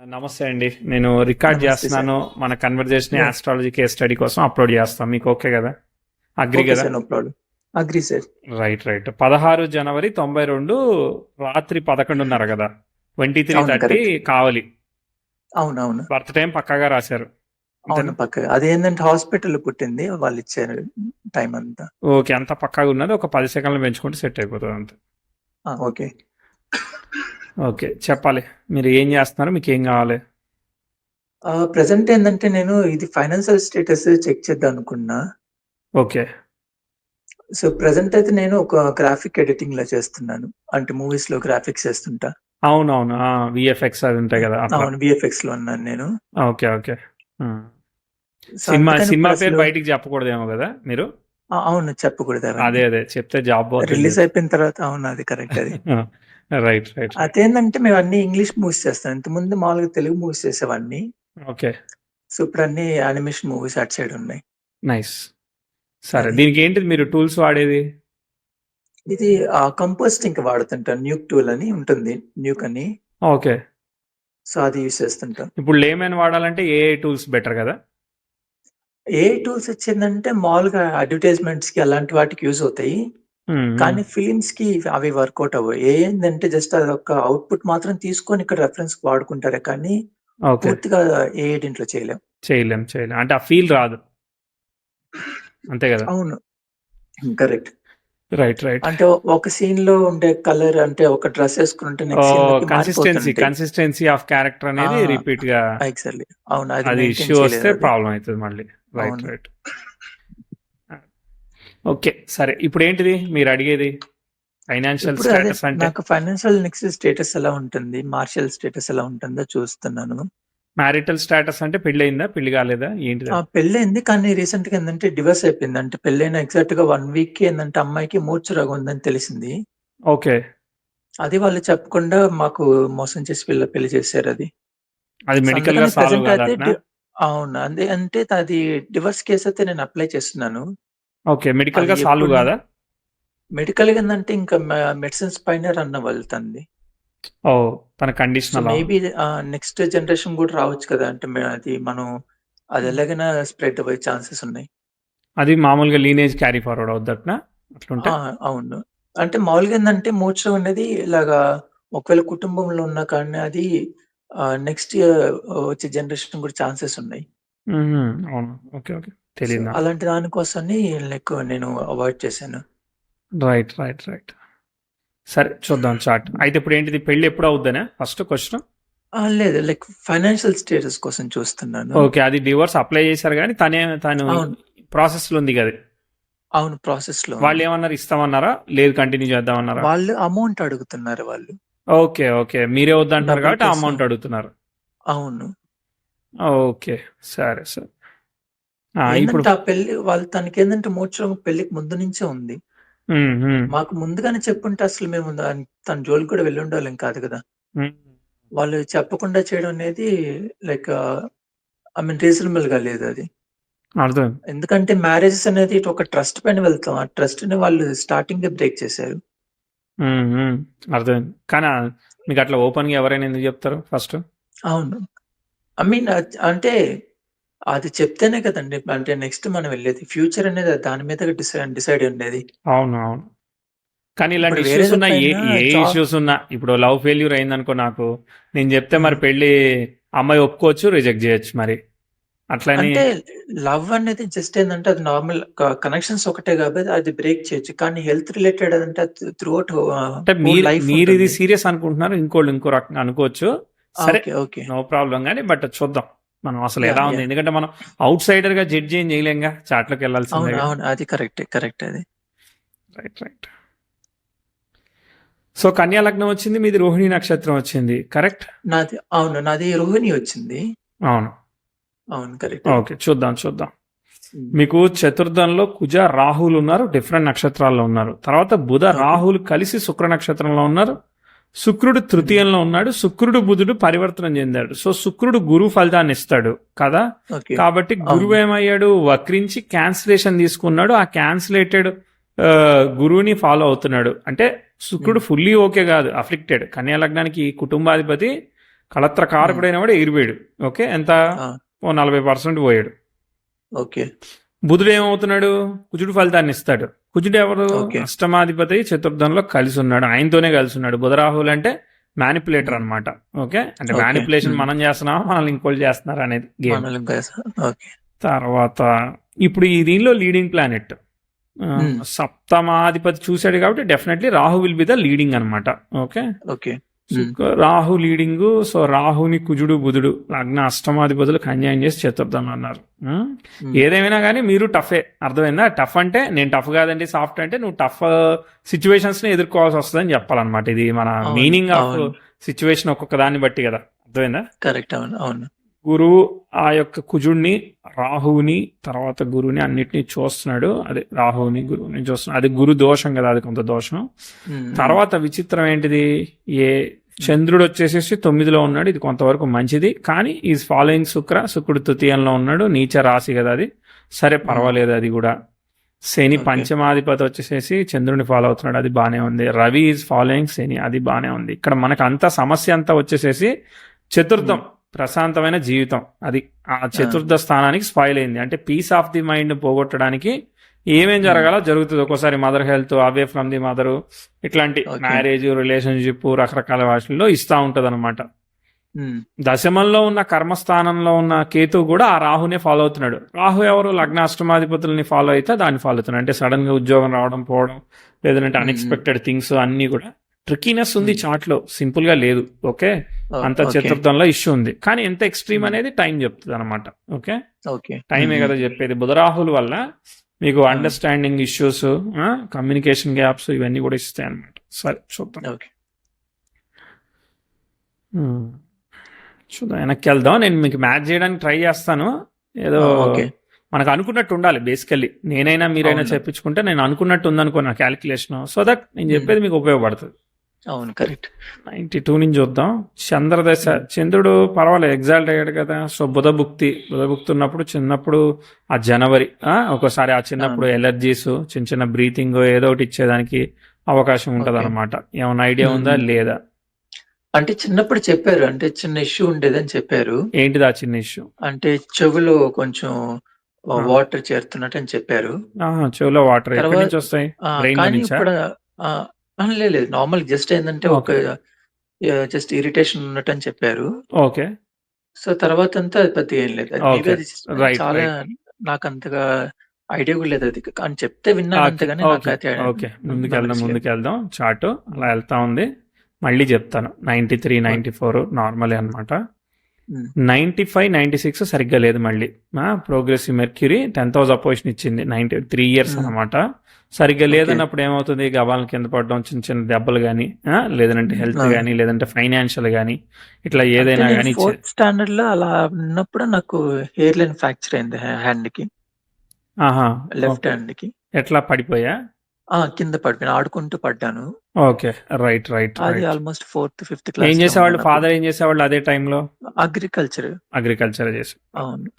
నమస్తే అండి. నేను రికార్డ్ నమస్తే సార్. చేస్తున్నాను. మన conversation yeah! Astrology case study కోసం అప్లోడ్ చేస్తాం. మీకు ఓకే కదా? అగ్రి ఓకే కదా? Sir. No problem. Agree sir. Right. 16 జనవరి 92 రాత్రి 11:30 కదా? అవును. 23:30 కరెక్ట్. కావలి. అవునవును. బర్త్ టైం పక్కాగా రాశారు. అవును. అంతేనా? పక్కగా. అదేంటంటే హాస్పిటల్‌లో పుట్టింది. వాళ్ళిచ్చారు టైం అంతా. ఓకే. అంతా పక్కాగా ఉన్నది. ఒక 10 సెకండ్లు పెంచుకుంటే సెట్ అయిపోతుంది అంతే. ఓకే. ఓకే. చెప్పాలి. మీరు ఏం చేస్తున్నారు? మీకు ఏం కావాలి? ప్రెజెంట్ ఏందంటే నేను ఇది ఫైనాన్షియల్ స్టేటస్ చెక్ చేద్దాం అనుకున్నా. ఓకే. సో, ప్రెజెంట్ అయితే నేను ఒక గ్రాఫిక్ ఎడిటింగ్‌లా చేస్తున్నాను. అంటే మూవీస్‌లో గ్రాఫిక్స్ ఏస్తుంటా. అవునవును. విఎఫ్ఎక్స్ అవి ఉంటాయి కదా అట్లా. అవును. వీఎఫ్ఎక్స్‌లో ఉన్నాను నేను. ఓకే. ఉమ్. సో, సినిమా అందుకని సినిమా పేరు ఇప్పుడసలు బయటికి చెప్పకూడదేమో కదా మీరు? అవును. చెప్పకూడదు అవన్నీ. అదే చెప్తే జాబ్ పోద్దని రిలీజ్ తెలుసు. అయిపోయిన తర్వాత అవును. అది కరెక్ట్ అది. రైట్. అదేందంటే మేమన్నీ ఇంగ్లీష్ మూవీస్ చేస్తాం. ఇంతకుముందు మామూలుగా తెలుగు మూవీస్ చేసేవాడిని. ఓకే. సో, ఇప్పుడన్నీ యానిమేషన్ మూవీస్ అటు సైడ్ ఉన్నాయి. నైస్. సరే, అది. దీనికి ఏంటిది మీరు టూల్స్ వాడేది? ఇది కంపోస్టింగ్‌కి వాడుతుంటాను. న్యూక్ టూల్ అని ఉంటుంది. న్యూక్ అని. ఓకే. సో, అది యూజ్ చేస్తుంటాం. ఇప్పుడు లేమన్ వాడాలంటే ఏఐ టూల్స్ బెటర్ కదా? ఏఐ టూల్స్ వచ్చిందంటే మామూలుగా అడ్వర్టైజ్‌మెంట్స్‌కి అలాంటి వాటికి యూజ్ అవుతాయి. కానీ ఫిల్మ్స్‌కి అవి వర్కౌట్ అవ్వవు. ఏఐ ఏందంటే జస్ట్ అదొక అవుట్‌పుట్ మాత్రం తీసుకొని ఇక్కడ రెఫరెన్స్‌కి వాడుకుంటారే కానీ ఓకే. పూర్తిగా ఏఐ దీంట్లో చేయలేం. చేయలేం. అంటే ఆ ఫీల్ రాదు. అంతే కదా? అవును. కరెక్ట్. రైట్. అంటే ఒక సీన్‌లో ఉండే కలర్ అంటే ఒక డ్రెస్ ఏసుకుంటే నెక్స్ట్ సీన్‌లోకి మారిపోతుంటాయి. కన్సిస్టెన్సీ ఆఫ్ క్యారెక్టర్ ఆ! అనేది రిపీట్ గా ఎగ్జాక్ట్‌లీ. అవును. అది అది ఇష్యూ మెయింటైన్ వస్తే చేయలేదది. ప్రాబ్లం అవుతుంది మళ్ళీ. అవును. రైట్. ఓకే. సరే, ఇప్పుడు ఏంటిది మీరు అడిగేది? ఫైనాన్షియల్ ఇప్పుడు అదే స్టేటస్ అంటే నాకు ఫైనాన్షియల్ నెక్స్ట్ స్టేటస్ ఎలా ఉంటుంది? మార్షియల్ స్టేటస్ ఎలా ఉంటుందో చూస్తున్నాను. మ్యారిటల్ స్టేటస్ అంటే పెళ్ళయిందా? పెళ్లి కాలేదా? ఏంటిది? పెళ్లయింది. కానీ రీసెంట్‌గా ఏందంటే డివోర్స్ అయిపోయింది. అంటే పెళ్లైన ఎగ్జాక్ట్‌గా 1 వీక్‌కి ఏందంటే అమ్మాయికి మూర్ఛ రోగం ఉందని తెలిసింది. ఓకే. అది వాళ్ళు చెప్పకుండా మాకు మోసం చేసి పెళ్లి చేసారది. అది సో, మెడికల్‌గా అందుకని సాల్వ్ ప్రెజెంట్ అయితే కాదటనా? అవును. అంటే అది డివోర్స్ కేస్ అయితే నేను అప్లై చేస్తున్నాను. ఓకే. అది మెడికల్‌గా సాల్వ్ ఎప్పుడు కాదా? మెడికల్‌గా ఏందంటే ఇంకా మెడిసిన్స్ పైనే రన్ అవ్వాలి తనది. ఓహ్! తన సో, కండిషన్ అలా. మేబీ నెక్స్ట్ జనరేషన్ గూడా రావచ్చు కదా! అంటే అది ఎలాగైనా స్ప్రెడ్ అవ్వే ఛాన్సెస్ ఉన్నాయి. అది మామూలుగా లీనేజ్ క్యారీ ఫార్వర్డ్ అవుద్దటనా అట్లుంటే? ఆ! అవును. అంటే మామూలుగా ఏందంటే మూర్ఛ అనేది ఇలాగా ఒకవేళ కుటుంబంలో ఉన్నా కానీ అది నెక్స్ట్ వచ్చే జనరేషన్ కూడా ఛాన్సెస్ ఉన్నాయి. హుహు. అవును. ఓకే. సో, తెలీదు నాకు. అలాంటి దానికోసమని నేను అవాయిడ్ చేశాను. రైట్. సరే, చూద్దాం చార్ట్. అయితే ఇప్పుడు ఏంటిది, పెళ్లి ఎప్పుడు అవుద్దనా ఫస్ట్ క్వెషన్? లేదు ఫైనాన్షియల్ స్టేటస్ కోసం చూస్తున్నాను. ఓకే. అది డివోర్స్ అప్లై చేశారు గానీ తను అవును. ప్రాసెస్‌లో ఉంది గది. అవును. ప్రాసెస్‌లో ఉంది. వాళ్ళేమన్నారు, ఇస్తామన్నారా? లేదు కంటిన్యూ చేద్దామన్నారా? వాళ్ళు అమౌంట్ అడుగుతున్నారు వాళ్ళు. ఓకే. మీరే వద్దంటున్నారు డబ్బుల కాబట్టి ఆ కోసం. అమౌంట్ అడుగుతున్నారు. అవును. ఓకే. సరే. ఇప్పుడు ఏందంటే ఆ పెళ్లి తనకేందంటే మూర్ఛ పెళ్ళికి ముందు నుంచే ఉంది. హ్మ్. మాకు ముందుగానే చెప్పుంటే అసలు మేము తన జోలికి కూడా వెళ్ళుండేవాళ్ళం కాదు కదా! హ్మ్. వాళ్ళు చెప్పకుండా చేయడం అనేది లైక్ రీజనబుల్‌గా లేదది. అర్థమైంది. ఎందుకంటే మ్యారేజెస్ అనేది ఇటు ఒక ట్రస్ట్ పైన వెళ్తాం. ఆ ట్రస్ట్‌ని వాళ్ళు స్టార్టింగే బ్రేక్ చేశారు. హ్మ్. అర్థమైంది. కానీ మీకట్లా ఓపెన్‌గా ఎవరైనా ఎందుకు చెప్తారు ఫస్ట్? అవును. ఐ మీన్ అంటే అది చెప్తేనే కదండీ! అంటే నెక్స్ట్ మనం వెళ్ళేది. ఫ్యూచర్ అనేది దాని మీదగా డిసైడ్ ఉండేది. అవును. కానీ ఇలాంటి ఇప్పుడు ఇష్యూస్ ఉన్నా, వేరేదెప్పుడైనా ఏ ఇష్యూస్ ఉన్నా, ఇప్పుడు లవ్ ఫెయిల్యూర్ అయిందనుకో నాకు, నేను చెప్తే మరి హ్మ్. పెళ్లి అమ్మాయి ఒప్పుకోవచ్చు, రిజెక్ట్ చేయొచ్చు మరి. అట్లని అంటే లవ్ అనేది జస్ట్ ఏందంటే అది నార్మల్ కనెక్షన్స్ ఒకటే కాబట్టి అది బ్రేక్ చేయొచ్చు. కానీ హెల్త్ రిలేటెడ్ అదంటే త్రూఅవుట్ అంటే హోల్ లైఫ్ మీరిది ఉంటుంది. సీరియస్ అనుకుంటున్నారు. ఇంకోళ్ళు ఇంకో రకంగా అనుకోవచ్చు. సరే, ఓకే. నో ప్రాబ్లమ్ గానీ బట్ చూద్దాం. మనం అసలు ఎలా ఉంది. యాహ్! ఎందుకంటే మనం ఔట్‌సైడర్‌గా జడ్జ్ ఏం చేయలేంగా. చాట్‌లోకి వెళ్ళాల్సిందేగా. అవును. అది కరెక్ట్ అది. రైట్. సో కన్యా లగ్నం వచ్చింది. మీది రోహిణి నక్షత్రం వచ్చింది. కరెక్ట్? నాది రోహిణి వచ్చింది. అవును. అవును. కరెక్ట్ అది. ఓకే. చూద్దాం. హ్మ్. మీకు చతుర్థంలో కుజ రాహులు ఉన్నారు. డిఫరెంట్ నక్షత్రాల్లో ఉన్నారు. తర్వాత బుధ ఓకే. రాహులు కలిసి శుక్ర నక్షత్రంలో ఉన్నారు. శుక్రుడు హ్మ్. తృతీయంలో ఉన్నాడు. శుక్రుడు బుధుడు పరివర్తనం చెందాడు. సో శుక్రుడు గురువు ఫలితాన్ని ఇస్తాడు కదా. ఓకే. కాబట్టి గురువు అవును. ఏమయ్యాడు, వక్రించి క్యాన్సిలేషన్ తీసుకున్నాడు. ఆ క్యాన్సిలేటెడ్ గురువుని ఫాలో అవుతున్నాడు. అంటే శుక్రుడు హ్మ్. ఫుల్లీ ఓకే కాదు, అఫ్లిక్టెడ్. కన్యా లగ్నానికి కుటుంబాధిపతి కళత్ర కారకుడైన వాడు ఎగిరిపోయాడు. ఓకే, ఎంత? ఆ, ఓ 40% పోయాడు. ఓకే బుధుడు ఏమవుతున్నాడు? కుజుడు ఫలితాన్ని ఇస్తాడు. కుజుడు ఎవరు? ఓకే అష్టమాధిపతి చతుర్థంలో కలిసి ఉన్నాడు, ఆయనతోనే కలిసి ఉన్నాడు. బుధరాహులు అంటే మ్యానిపులేటర్ అన్నమాట. ఓకే, అంటే ఓకే మ్యానిపులేషన్ మనం చేస్తున్నామా, మనల్ని ఇంకోళ్ళు చేస్తున్నారు అనేది గేమ్. మనల్ని ఇంకా ఓకే తర్వాత ఇప్పుడు ఈ దీనిలో లీడింగ్ ప్లానెట్ సప్తమాధిపతి చూశాడు కాబట్టి definitely Rahu will be the leading అనమాట. Okay, okay Rahu leading. So రాహుని కుజుడు బుధుడు లగ్న అష్టమాధిపతులు కన్యాయం చేసి చతుర్థంలో అన్నారు. ఏదేమైనా కానీ మీరు టఫే, అర్థమైందా? టఫ్ అంటే నేను టఫ్ కాదండి, సాఫ్ట్ అంటే నువ్వు టఫ్ సిచ్యువేషన్స్ ని ఎదుర్కోవాల్సి వస్తుందని చెప్పాలన్నమాట. ఇది మన అవును మీనింగ్ ఆఫ్ అవును సిచ్యువేషన్ ఒక్కొక్క దాన్ని బట్టి కదా, అర్థమైందా? కరెక్ట్ అవును అవును గురువు ఆ యొక్క కుజుడిని, రాహువుని, తర్వాత గురువుని అన్నిటినీ చూస్తున్నాడు. అదే రాహువుని గురువుని చూస్తున్నాడు. అది గురు దోషం కదా, అది కొంత దోషం. తర్వాత విచిత్రం ఏంటిది? ఏ చంద్రుడు వచ్చేసేసి 9లో ఉన్నాడు, ఇది కొంతవరకు మంచిది. కానీ ఈజ్ ఫాలోయింగ్ శుక్రుడు తృతీయంలో ఉన్నాడు, నీచ రాశి కదా అది, సరే పర్వాలేదు అది కూడా. శని ఓకే పంచమాధిపతి వచ్చేసేసి చంద్రుని ఫాలో అవుతున్నాడు, అది బాగానే ఉంది. రవి ఈజ్ ఫాలోయింగ్ శని, అది బాగానే ఉంది. ఇక్కడ మనకు అంత సమస్య అంతా వచ్చేసేసి చతుర్థం ప్రశాంతమైన జీవితం, అది ఆ చతుర్థ స్థానానికి స్పాయిల్ అయింది. అంటే పీస్ ఆఫ్ ది మైండ్ పోగొట్టడానికి ఏమేం జరగాలో జరుగుతుంది. ఒక్కోసారి mother health, away from the mother, ఇట్లాంటి ఓకే మ్యారేజ్, రిలేషన్షిప్, రకరకాల వాటిల్లో ఇస్తా ఉంటది అనమాట. దశమంలో ఉన్న కర్మస్థానంలో ఉన్న కేతు కూడా ఆ రాహునే ఫాలో అవుతున్నాడు. రాహు ఎవరు? లగ్నాష్టమాధిపతుల్ని ఫాలో అయితే దాన్ని ఫాలో అవుతున్నాడు. అంటే సడన్ గా ఉద్యోగం రావడం పోవడం, లేదంటే అన్ఎక్స్పెక్టెడ్ థింగ్స్ అన్ని కూడా. ట్రికీనెస్ ఉంది చార్ట్ లో, సింపుల్ గా లేదు. ఓకే, అంత ఓకే చతుర్థంలో ఇష్యూ ఉంది. కానీ ఎంత ఎక్స్ట్రీమ్ అనేది టైం చెప్తుంది అనమాట. ఓకే, ఓకే టైమే కదా చెప్పేది. బుధరాహుల వల్ల మీకు అండర్స్టాండింగ్ ఇష్యూస్, కమ్యూనికేషన్ గ్యాప్స్ ఇవన్నీ కూడా ఇస్తాయి అనమాట. సరే చూద్దాం. ఓకే చూద్దాం, వెనక్కి వెళ్దాం. నేను మీకు మ్యాచ్ చేయడానికి ట్రై చేస్తాను. ఏదో ఓకే మనకు అనుకున్నట్టు ఉండాలి బేసికల్లీ. నేనైనా మీరైనా అవును చెప్పించుకుంటే నేను అనుకున్నట్టు ఉందనుకో నా క్యాలిక్యులేషన్, సో దట్ నేను చెప్పేది మీకు ఉపయోగపడుతుంది. అవును కరెక్ట్ 92 నుంచి చూద్దాం. చంద్రదశ, చంద్రుడు పర్వాలేదు ఎగ్జాల్ట్ అయ్యాడు కదా. సో బుధభుక్తి ఉన్నప్పుడు చిన్నప్పుడు ఆ జనవరి, ఒకసారి ఆ చిన్నప్పుడు ఎలర్జీస్, చిన్న చిన్న బ్రీతింగ్ ఏదో ఒకటి ఇచ్చేదానికి అవకాశం ఉంటది ఓకే అనమాట. ఏమైనా ఐడియా ఉందా లేదా? అంటే చిన్నప్పుడు చెప్పారు, అంటే చిన్న ఇష్యూ ఉండేదని చెప్పారు. ఏంటిది ఆ చిన్న ఇష్యూ? అంటే చెవులో కొంచెం వాటర్ చేరుతున్నట్టు అని చెప్పారు. చెవులో వాటర్ ఎక్కడి తర్వాత నుంచి వస్తాయి? బ్రెయిన్ లో కానీ నుంచా? ఇప్పుడు లేదు నార్మల్ జస్ట్ ఏంటంటే ఒక ఓకే జస్ట్ ఇరిటేషన్ ఉన్నట్టు అని చెప్పారు. ఓకే సో తర్వాత అంతా పెద్దగా ఏం లేదు. అది మేబీ ఓకే, అది రైట్ చాలా రైట్. నాకు అంతగా ఐడియా కూడా లేదు అది, అని చెప్తే విన్నాను అంతగాని నాకు ఓకే అయితే ఓకే, knowledge లేదు. ముందుకెళ్దాం. చార్ట్ అలా వెళ్తా ఉంది. మళ్ళీ చెప్తాను. 93, 94 నార్మలే అనమాట. 95, 96 సరిగ్గా లేదు. మళ్ళీ progressive mercury 10th house opposition ఇచ్చింది. 3 years అనమాట. సరిగ్గా ఓకే లేదన్నప్పుడు ఏమవుతుంది? గబాలను కింద పడడం, చిన్న చిన్న దెబ్బలు కానీ, లేదంటే హెల్త్ కానీ, లేదంటే ఫైనాన్షియల్ కానీ, ఇట్లా అంటే ఏదైనా నేను కానీ 4th స్టాండర్డ్ లో అలా ఉన్నప్పుడు నాకు హెయిర్ లైన్ ఫ్రాక్చర్ అయింది హ్యాండ్ కి, ఆహా లెఫ్ట్ ఓకే. హ్యాండ్ కి. ఎట్లా పడిపోయా? కింద పడిపోయాను, ఆడుకుంటూ పడ్డాను. ఓకే, రైట్ రైట్ అది రైట్. ఆల్మోస్ట్ 4th, 5th ఏం క్లాస్ లో చేసేవాళ్ళు? ఉన్నాను అప్పుడు. ఫాదర్ ఏం చేసేవాళ్ళు అదే టైంలో? అగ్రికల్చర్. అగ్రికల్చర్ చేసి. అవును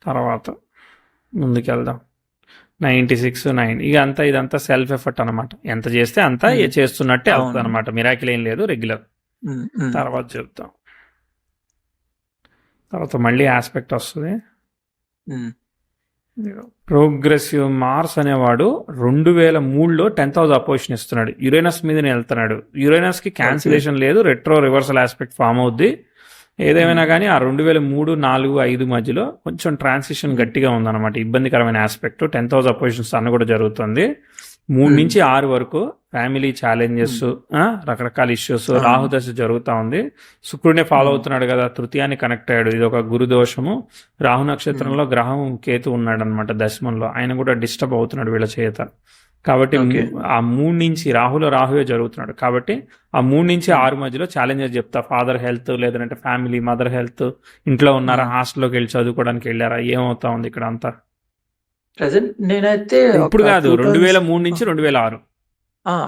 తర్వాత ముందుకెళ్దాం. 96, 9 ఇక అంతా ఇదంతా సెల్ఫ్ ఎఫర్ట్ అనమాట. ఎంత చేస్తే అంతా చేస్తున్నట్టే అవుతుంది అవును అనమాట. మిరాకిల్ ఏం లేదు, రెగ్యులర్. ఉమ్, ఉమ్, తర్వాత చెప్తాం. తర్వాత మళ్ళీ ఆస్పెక్ట్ వస్తుంది. ఉమ్, ప్రోగ్రెసివ్ మార్స్ అనేవాడు 2003లో 10th హౌస్ అపోజిషన్ ఇస్తున్నాడు. యురేనస్ మీదనే వెళ్తున్నాడు. యురేనస్ కి ఓకే క్యాన్సిలేషన్ లేదు, రెట్రో రివర్సల్ ఆస్పెక్ట్ ఫామ్ అవుద్ది. ఏదేమైనా కానీ ఆ 2003, 4, 5 మధ్యలో కొంచెం ట్రాన్సిషన్ గట్టిగా ఉందన్నమాట. ఇబ్బందికరమైన aspect. 10th house opposition sun కూడా జరుగుతుంది. 3 నుంచి 6 వరకు ఫ్యామిలీ ఛాలెంజెస్, రకరకాల ఇష్యూస్, రాహుదశ జరుగుతూ ఉంది. శుక్రుడినే ఫాలో అవుతున్నాడు కదా, తృతీయాన్ని కనెక్ట్ అయ్యాడు. ఇది ఒక గురుదోషము. రాహు నక్షత్రంలో గ్రహం కేతు ఉన్నాడు అనమాట దశమంలో. ఆయన కూడా డిస్టర్బ్ అవుతున్నాడు వీళ్ళ చేత. కాబట్టి ఓకే ఆ 3 నుంచి రాహువే జరుగుతున్నాడు. కాబట్టి ఆ 3 నుంచి 6 మధ్యలో ఛాలెంజెస్ చెప్తా. ఫాదర్ హెల్త్, లేదంటే ఫ్యామిలీ, మదర్ హెల్త్, ఇంట్లో ఉన్నారా, హాస్టల్లోకి వెళ్ళి చదువుకోవడానికి వెళ్ళారా, ఏమవుతా ఉంది ఇక్కడ అంతా? ప్రెసెంట్ నేనైతే ఇప్పుడు ఒక కాదు, 2003 నుంచి 2006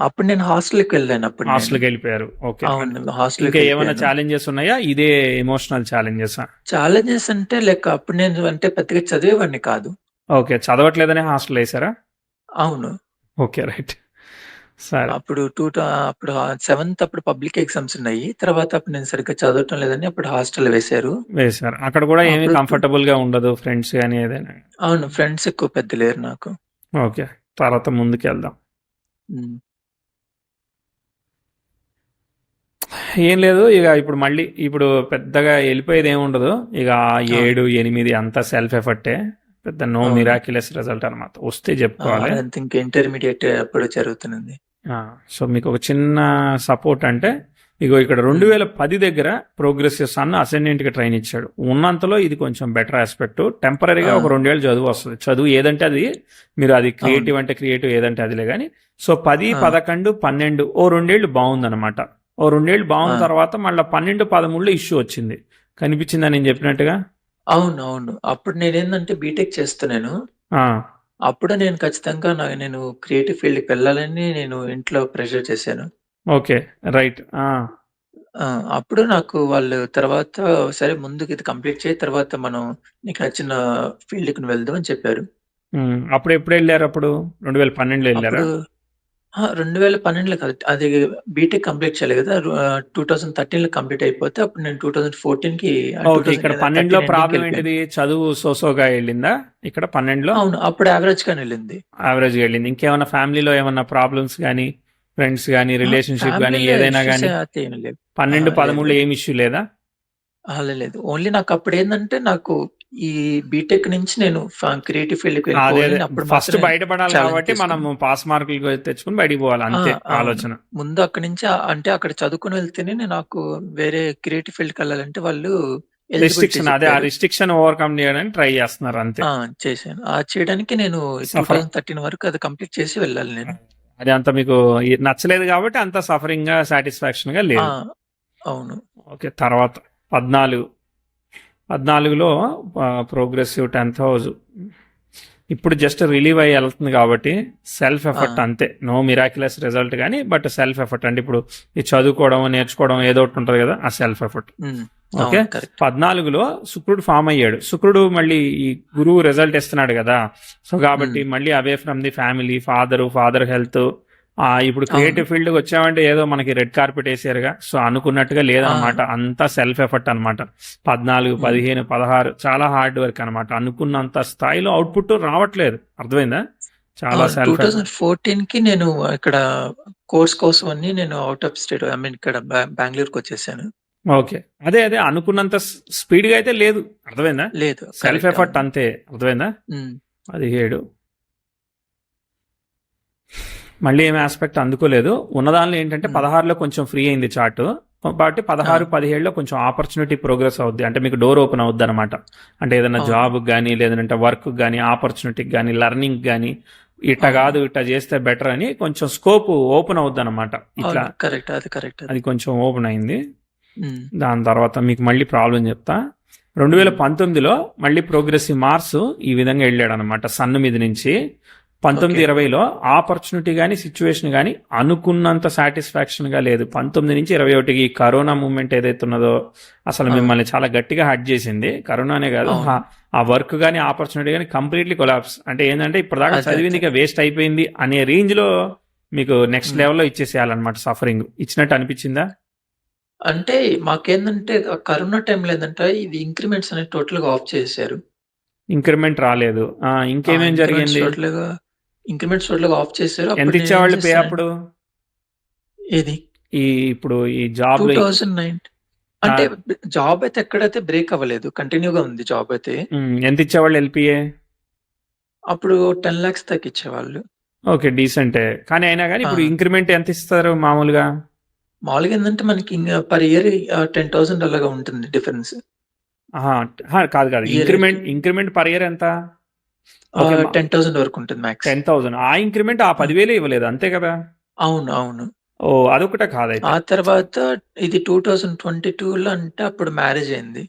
అప్పుడు నేను హాస్టల్కి వెళ్ళాను. అప్పుడు నేను హాస్టల్కి వెళ్ళిపోయారు. ఓకే, అవును హాస్టల్కి ఇంకా ఏమైనా వెళ్ళిపోయాను. ఛాలెంజెస్ ఉన్నాయా? ఇదే ఎమోషనల్ ఛాలెంజెస్? ఛాలెంజెస్ అంటే లైక్ అప్పుడు నేను అంటే పెద్దగా చదివేవాడిని కాదు. ఓకే, చదవట్లేదనే హాస్టల్ వేసారా? అవును ఓకే రైట్. సరే. అప్పుడు అప్పుడు 7th అప్పుడు పబ్లిక్ ఎగ్జామ్స్ ఉన్నాయి. తర్వాత అప్పుడు నేను సరిగ్గా చదవటం లేదని అప్పుడు హాస్టల్ వేశారు. వేశారు. అక్కడ కూడా ఏమీ అప్పుడు కంఫర్టబుల్ గా ఉండదు, ఫ్రెండ్స్ గానీ ఏదైనా. అవును. ఫ్రెండ్స్ ఎక్కువ పెద్ద లేరు నాకు. ఓకే. తర్వాత ముందుకెళ్దాం. హ్మ్. ఏం లేదు, ఇక ఇప్పుడు మళ్ళీ ఇప్పుడు పెద్దగా వెళ్ళిపోయేది ఏమి ఉండదు. ఇక అవును. 7, 8 అంతా సెల్ఫ్ ఎఫర్టే. పెద్ద నో అవును. మిరాక్యులస్ రిజల్ట్ అనమాట. వస్తే చెప్పుకోవాలి. అదంతా ఇంకా ఇంటర్మీడియేట్ అప్పుడు జరుగుతున్నది. సో మీకు ఒక చిన్న సపోర్ట్ అంటే, ఇగో ఇక్కడ 2010 దగ్గర ప్రోగ్రెసివ్ సన్ అసెండెంట్ కి ట్రైన్ ఇచ్చాడు. ఉన్నంతలో ఇది కొంచెం బెటర్ ఆస్పెక్ట్. టెంపరీగా ఒక 2 ఏళ్ళు చదువు వస్తుంది. చదువు ఏదంటే అది, మీరు అది క్రియేటివ్ అంటే క్రియేటివ్, ఏదంటే అదిలే కానీ. సో 10, 11, 12 ఓ 2 ఏళ్ళు బాగుందన్నమాట. ఓ 2 ఏళ్ళు బాగున్న తర్వాత మళ్ళీ 12, 13లో ఇష్యూ వచ్చింది. కనిపించిందా నేను చెప్పినట్టుగా? అవును. అప్పుడు నేనేందంటే బీటెక్ చేస్తున్నాను. ఆ, అప్పుడు నేను ఖచ్చితంగా నేను క్రియేటివ్ ఫీల్డ్‌కి వెళ్ళాలని నేను ఇంట్లో ప్రెషర్ చేశాను. Okay, right. అప్పుడు నాకు వాళ్ళు తర్వాత సరే ముందుకు ఇది కంప్లీట్ చేయి. తర్వాత మనం నీకు నచ్చిన ఫీల్డ్‌కి నువ్వు వెళ్దువు అని చెప్పారు. అప్పుడు ఎప్పుడు వెళ్ళారు? అప్పుడు 2012లో వెళ్ళారా? అప్పుడు 2012లో కాదు. అది బీటెక్ కంప్లీట్ చేయాలి కదా! 2013లో కంప్లీట్ అయిపోతే అప్పుడు నేను 2014కి ఓకే. ఇక్కడ 12లో 13 ఎండింగ్‌కి ప్రాబ్లం వెళ్ళిపోయాను. ఏంటిది? చదువు సోసోగా వెళ్ళిందా ఇక్కడ 12లో? అవును. అప్పుడు యావరేజ్‌గానే వెళ్ళింది. యావరేజ్గా వెళ్ళింది. ఇంకేమైనా ఫ్యామిలీలో ఏమన్నా ప్రాబ్లమ్స్ కానీ, ఫ్రెండ్స్ కానీ, రిలేషన్షిప్ కానీ, ఫ్యామిలీలో ఏదైనా ఇష్యూస్ కానీ అయితే ఏమి లేవు. 12, లేదు. 13లో ఏమి ఇష్యూ లేదా? లేదు. ఓన్లీ నాకప్పుడేందంటే నాకు ఈ బీటెక్ నుంచి నేను క్రియేటివ్ ఫీల్డ్‌కి అదే వెళ్ళిపోవాలని అప్పుడు ఫస్ట్ మాత్రమే బయటపడాలి ఛాలెంజ్ కాబట్టి మనం తీసుకున్నాను. పాస్ మార్కులు తెచ్చుకుని బయటికి పోవాలి, ఆ! అంతే అవును. ఆలోచన. ముందు అక్కడి నుంచి అంటే అక్కడ చదువుకొని వెళ్తేనే నాకు వేరే క్రియేటివ్ ఫీల్డ్‌కెళ్ళాలంటే వాళ్ళు ఎలిజిబిలిటీ రిస్ట్రిక్షన్, అదే ఆ చెప్పారు. రిస్ట్రిక్షన్ ఓవర్కమ్ చేయడానికి ట్రై చేస్తున్నారు అంతే. చేశాను. చేయడానికి నేను సఫర్ 2013 వరకు అది కంప్లీట్ చేసి వెళ్ళాలి నేను. అది అంత మీకు నచ్చలేదు కాబట్టి అంత సఫరింగ్ గా, సాటిస్ఫాక్షన్ గా ఆ! లేదు. అవును. ఓకే. తర్వాత 14లో ప్రోగ్రెసివ్ 10,000 ఇప్పుడు జస్ట్ రిలీవ్ అయ్యి వెళ్తుంది కాబట్టి సెల్ఫ్ ఎఫర్ట్ ఆ! అంతే. నో మిరాక్యులస్ రిజల్ట్ కానీ, బట్ సెల్ఫ్ ఎఫర్ట్ అంటే ఇప్పుడు ఈ చదువుకోవడం, నేర్చుకోవడం ఏదో ఒకటి ఉంటుంది కదా, ఆ సెల్ఫ్ ఎఫర్ట్. హ్మ్. ఓకే. అవును. కరెక్ట్. 14లో శుక్రుడు ఫామ్ అయ్యాడు. శుక్రుడు మళ్ళీ ఈ గురువు రిజల్ట్ ఇస్తున్నాడు కదా. సో కాబట్టి మళ్ళీ away from the family, father health. ఇప్పుడు అవును. క్రియేటివ్ ఫీల్డ్కి వచ్చామంటే ఏదో మనకి రెడ్ కార్పెట్ వేసారుగా, సో అనుకున్నట్టుగా లేదనమాట. అంతా సెల్ఫ్ ఎఫర్ట్ అనమాట. 14, 15, 16 చాలా హార్డ్ వర్క్ అనమాట. అనుకున్నంత స్థాయిలో అవుట్పుట్ రావట్లేదు. అర్థమైందా? చాలా సెల్ఫ్ ఎఫర్ట్. 2014కి నేను ఇక్కడ కోర్స్ కోసం అని నేను ఔట్ ఆఫ్ స్టేట్ ఇక్కడ బెంగుళూరుకొచ్చేసాను. ఓకే. అదే అనుకున్నంత స్పీడ్ గా అయితే లేదు. అర్థమైందా? లేదు. Self correct. ఎఫర్ట్ అవును. అంతే. అర్థమైందా? హ్మ్. 17 మళ్ళీ ఏమి ఆస్పెక్ట్ అందుకోలేదు. ఉన్నదానిలో ఏంటంటే 16లో కొంచెం ఫ్రీ అయింది చార్ట్. కాబట్టి 16, 17లో కొంచెం ఆపర్చునిటీ ప్రోగ్రెస్ అవుద్ది. అంటే మీకు డోర్ ఓపెన్ అవుద్ది అనమాట. అంటే ఏదైనా జాబ్ కానీ, లేదంటే వర్క్ కానీ, ఆపర్చునిటీకి కానీ, లెర్నింగ్ కానీ, ఇట్ట కాదు ఇట్ట చేస్తే బెటర్ అని కొంచెం స్కోప్ ఓపెన్ అవుద్ది అనమాట. ఇట్లా కరెక్ట్. అది కరెక్ట్. అది కొంచెం ఓపెన్ అయింది. హ్మ్. దాని తర్వాత మీకు మళ్ళీ ప్రాబ్లం చెప్తా. 2019లో మళ్ళీ ప్రోగ్రెసివ్ మార్స్ ఈ విధంగా వెళ్ళాడు అనమాట సన్ మీద నుంచి. 19-20లో ఆపర్చునిటీ కానీ, సిచ్యువేషన్ కానీ అనుకున్నంత సాటిస్ఫాక్షన్ గా లేదు. 19 నుంచి 21కి కరోనా మూవ్మెంట్ ఏదైతే ఉన్నదో అసలు మిమ్మల్ని చాలా గట్టిగా హర్ట్ చేసింది. కరోనానే కాదు, ఆ వర్క్ కానీ, ఆపర్చునిటీ కానీ కంప్లీట్లీ కొలాప్స్. అంటే ఏంటంటే ఇప్పటిదాకా చదివింది ఇక వేస్ట్ అయిపోయింది అనే రేంజ్ లో మీకు నెక్స్ట్ లెవెల్లో ఇచ్చేసేయాలన్నమాట. సఫరింగ్ ఇచ్చినట్టు అనిపించిందా? అంటే మాకేందంటే కరోనా టైంలో ఏందంటే ఇది ఇంక్రిమెంట్స్ అనేవి టోటల్‌గా ఆఫ్ చేశారు. ఇంక్రిమెంట్ రాలేదు. ఇంకేమేం జరిగింది? ఇంక్రిమెంట్స్ టోటల్‌గా ఆఫ్ చేశారు. ఎంత అప్పుడు నేనేం ఇచ్చేవాళ్ళు పే చేశానంటే అప్పుడు? ఏది? ఇప్పుడు ఈ జాబ్ 2009 అంటే జాబ్ అయితే ఎక్కడైతే బ్రేక్ అవ్వలేదు. కంటిన్యూగా ఉంది జాబ్ అయితే. ఎంత ఇచ్చేవాళ్ళు ఎల్పిఏ? అప్పుడు 10 లాక్స్ దాకా ఇచ్చేవాళ్ళు. ఓకే, డీసెంటే. కానీ అయినా కానీ ఇప్పుడు ఇంక్రిమెంట్ ఎంత ఇస్తారు మామూలుగా? మామూలుగా ఏందంటే మనకి పర్ ఇయర్ 10,000 అలాగా ఉంటుంది డిఫరెన్స్. కాదు ఇంక్రిమెంట్ పర్ ఇయర్ ఎంత? 10,000 వరకు ఉంటుంది మ్యాక్స్. 10,000. ఆ ఇంక్రిమెంట్ ఆ 10,000 ఇవ్వలేదు అంతే కదా? అవును. ఓ, అదొకటే కాదైతే. ఆ తర్వాత ఇది 2022లో అంటే అప్పుడు మ్యారేజ్ అయింది.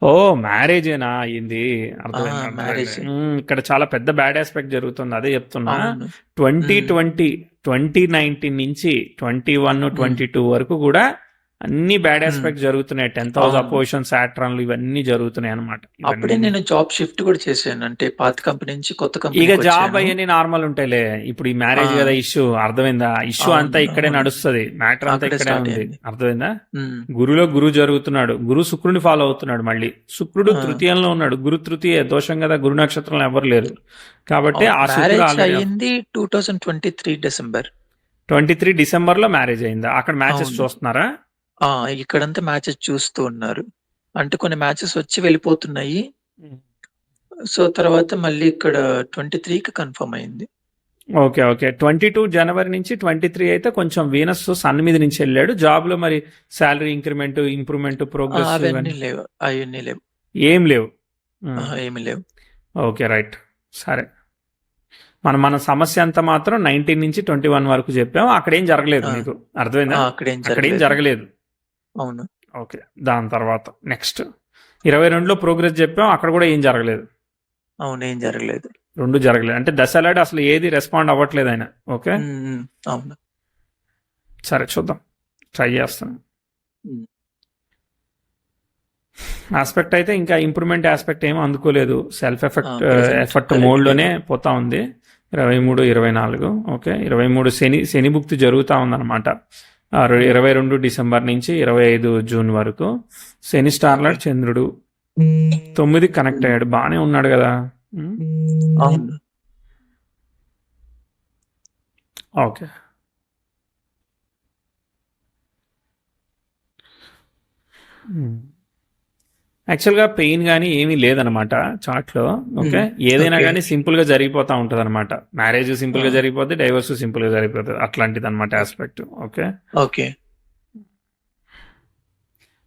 ఓ, మ్యారేజేనా అయింది? అర్థమైంది. మ్యారేజ్. ఇక్కడ చాలా పెద్ద బ్యాడ్ ఆస్పెక్ట్ జరుగుతుంది. అదే చెప్తున్నా. అవును. 2019 నుంచి 21, 22 వరకు కూడా అన్ని బ్యాడ్ హ్మ్. ఆస్పెక్ట్ జరుగుతున్నాయి. 10th హౌస్ అవును. అపోజిషన్, సాట్రాన్లు ఇవన్నీ జరుగుతున్నాయి అనమాట. అప్పుడే ఇవన్నీ నేను జాబ్ షిఫ్ట్ కూడా చేశాను. అంటే పాత కంపెనీ నుంచి కొత్త ఇక కంపెనీకి జాబ్ వచ్చాను. అయ్యని నార్మల్ ఉంటాయిలే. ఇప్పుడు ఈ మ్యారేజ్ కదా ఆ! ఇష్యూ, అర్థమైందా? ఇష్యూ అంతా అవును. ఇక్కడే అవును. నడుస్తుంది, మ్యాటర్ అంతా అక్కడే ఇక్కడే స్టార్ట్ ఉంది, అయింది. అర్థమైందా? హ్మ్. గురులో గురు జరుగుతున్నాడు, గురు శుక్రుని ఫాలో అవుతున్నాడు. మళ్ళీ శుక్రుడు ఆ! తృతీయంలో ఉన్నాడు, గురు తృతీయ దోషం కదా, గురు నక్షత్రంలో ఎవరు లేరు కాబట్టి అవును. ఆ శుక్రుడు మ్యారేజ్ ఆల్రెడీ అయింది 2023 డిసెంబర్. 23 డిసెంబర్లో మ్యారేజ్ అయిందా? అక్కడ మ్యాచెస్ అవును. చూస్తున్నారా? ఆ! ఇక్కడంతా మ్యాచెస్ చూస్తూ ఉన్నారు. అంటే కొన్ని మ్యాచెస్ వచ్చి వెళ్ళిపోతున్నాయి. సో, తర్వాత మళ్ళీ ఇక్కడ 23కి కన్ఫర్మ్ అయింది. Okay okay. 22 జనవరి నుంచి 23 అయితే కొంచెం వీనస్ సన్ మీద నుంచి వెళ్ళాడు. జాబ్లో మరి శాలరీ ఇంక్రిమెంట్, ఇంప్రూవ్మెంట్, ప్రోగ్రెస్ అవన్నీ ఇవన్నీ లేవు. అయన్నీ లేవు. ఏం లేవు. ఏమి లేవు. Okay right. సరే, మన సమస్య అంతా మాత్రం 19 నుంచి 21 వరకు చెప్పాము. అక్కడేం జరగలేదు ఆ! మీకు, అర్థమైందా? అక్కడేం అక్కడేం జరగలేదు. జరగలేదు. అవును. ఓకే, దాని తర్వాత నెక్స్ట్ 22లో ప్రోగ్రెస్ చెప్పాం, అక్కడ కూడా ఏం జరగలేదు. అవును. ఏం జరగలేదు. రెండు జరగలేదు అంటే దశలాడి అసలు ఏది రెస్పాండ్ అవ్వట్లేదు ఆయన. ఓకే హ్మ్. హ్మ్. అవును. సరే చూద్దాం, ట్రై చేస్తాను. హ్మ్. ఆస్పెక్ట్ అయితే ఇంకా ఇంప్రూవ్మెంట్ ఆస్పెక్ట్ ఏమీ అందుకోలేదు, సెల్ఫ్ ఎఫెక్ట్ ప్రెజెంట్ ఎఫర్ట్ కరెక్ట్‌గా మోడ్లోనే పోతా ఉంది. 23, 24 ఓకే. 23 శని భుక్తి జరుగుతూ ఉందన్నమాట. 22 డిసెంబర్ నుంచి 25 జూన్ వరకు. శని స్టార్లాట్ చంద్రుడు 9 కనెక్ట్ అయ్యాడు, బాగానే ఉన్నాడు కదా. అవును. ఓకే. యాక్చువల్గా పెయిన్ కానీ ఏమీ లేదనమాట చార్ట్లో. ఓకే, ఏదైనా ఓకే. కానీ సింపుల్గా జరిగిపోతూ ఉంటుంది అనమాట. మ్యారేజ్ సింపుల్గా ఆ! జరిగిపోతుంది, డైవర్స్ సింపుల్గా జరిగిపోతుంది, అట్లాంటిది అనమాట ఆస్పెక్ట్. Okay okay.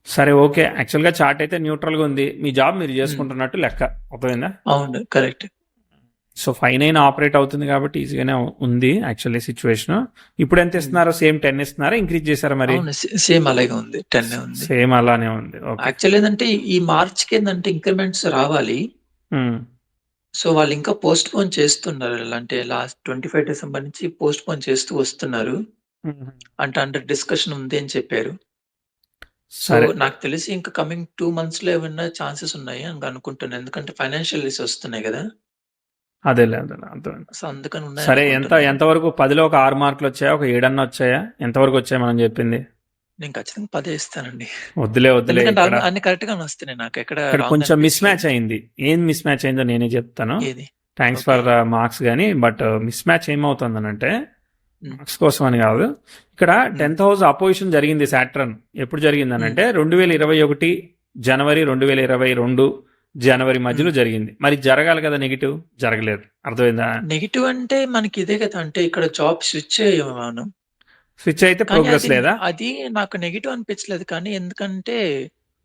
సరే ఓకే. యాక్చువల్గా చార్ట్ అయితే న్యూట్రల్గా ఉంది, మీ జాబ్ మీరు చేసుకుంటున్నట్టు లెక్క, అర్థమైందా? అవును. కరెక్ట్. సో 5-9 ఆపరేట్ అవుతుంది కాబట్టి ఈజీగానే ఉంది యాక్చువల్లీ సిచ్యువేషన్. ఇప్పుడు ఎంత ఇస్తున్నారో సేమ్ 10 ఇస్తున్నారా, ఇంక్రీజ్ చేశారా మరి? అవును. సేమ్ అలాగే ఉంది. 10 ఉంది. సేమ్ అలానే ఉంది. ఓకే. యాక్చువల్లీ ఏందంటే ఈ మార్చ్‌కి ఏందంటే ఇంక్రిమెంట్స్ రావాలి. సో, వాళ్ళు ఇంకా పోస్ట్‌పోన్ చేస్తున్నారు. అంటే లాస్ట్ 25 డిసెంబర్ నుంచి పోస్ట్‌పోన్ చేస్తూ వస్తున్నారు. అంటే అండర్ డిస్కషన్ ఉంది అని చెప్పారు. సో, సరే నాకు తెలిసి ఇంకా కమింగ్ 2 మంత్స్‌లో ఏమన్నా ఛాన్సెస్ ఉన్నాయి అని అనుకుంటున్నాను. ఎందుకంటే ఫైనాన్షియల్ ఇష్యూస్ వస్తున్నాయి గదా! అదేలే అర్థమైంది. సో, అందుకని సరే ఉన్నాయనుకుంటున్నాను. ఎంతవరకు 10లో ఒక 6 మార్కులు వచ్చాయా, ఒక 7 అన్న వచ్చాయా, ఎంతవరకు వచ్చాయి మనం చెప్పింది? నేను ఖచ్చితంగా 10 ఇస్తానండి. వద్దులే ఎందుకంటే ఇక్కడ అన్ని కరెక్ట్‌గానే వస్తున్నాయి నాకు. ఎక్కడ ఇక్కడ రాంగ్ కొంచెం మిస్ మ్యాచ్ అనిపించలేదు. అయింది. ఏం మిస్ మ్యాచ్ అయిందో నేనే చెప్తాను. ఏది? Thanks okay. ఫర్ మార్క్స్ కానీ, బట్ మిస్ మ్యాచ్ ఏమవుతుందనంటే హ్మ్. మార్క్స్ కోసం అని కాదు, ఇక్కడ 10th హౌస్ అపోజిషన్ జరిగింది సాట్రన్. ఎప్పుడు జరిగిందనంటే 2021 జనవరి, 2022 జనవరి మధ్యలో జరిగింది. మరి జరగాలి కదా నెగిటివ్, జరగలేదు, అర్థమైందా? నెగెటివ్ అంటే మనకి ఇదే కదా! అంటే ఇక్కడ జాబ్ స్విచ్ అయ్యాను. స్విచ్ అయితే కానీ ప్రోగ్రెస్ లేదా? అది నాకు నెగెటివ్ అనిపించలేదు. కానీ ఎందుకంటే